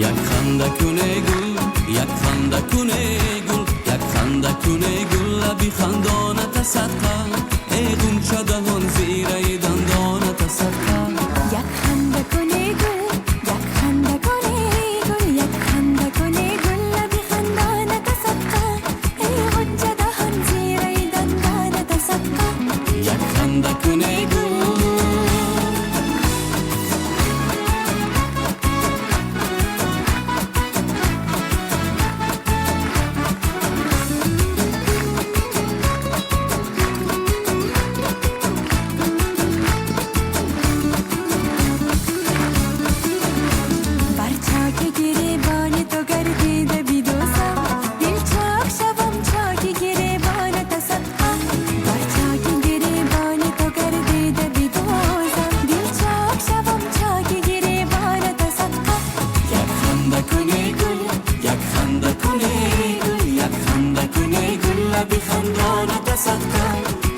یک خنده کنه گل، یک خنده کنه گل، یک خنده کنه گل، لبی خندانت صدقه، ای غنچه دهان زیر دندانت صدقه. یک خنده کنه گل، یک خنده کنه گل، یک خنده کنه گل، لبی خندانت صدقه، ای غنچه دهان زیر دندانت صدقه. یک خنده کنه گل. بخندانت صدقه،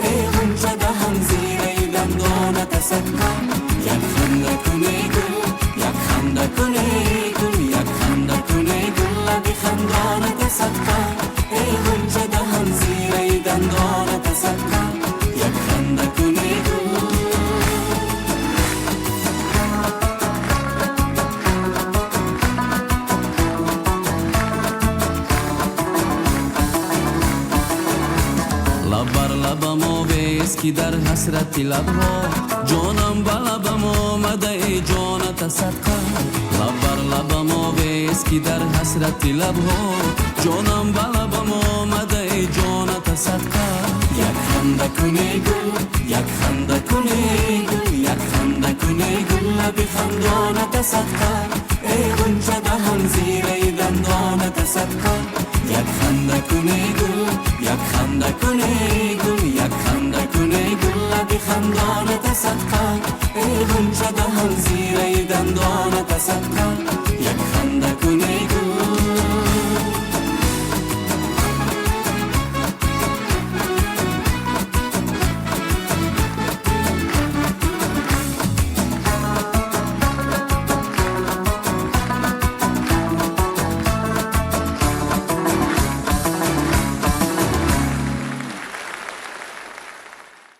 ای غنچه دهان زیر دندانت صدقه. یک خنده کنه گل، یک خنده کنه گل، یک خنده کنه گل، بخندانت صدقه، ای غنچه دهان زیر دندانت صدقه. یک خنده کنه گل. لب بر لبم آویز که در حسرت لبها، جانم به لبم آمده ای جانت صدقه. لب بر لبم آویز که در حسرت لبها، جانم به لبم آمده ای جانت صدقه. یک خنده کنه گل، یک خنده کنه گل، یک خنده کنه گل، بخندانت صدقه، ای غنچه دهان زیر دندانت صدقه. یک خنده کنه گل.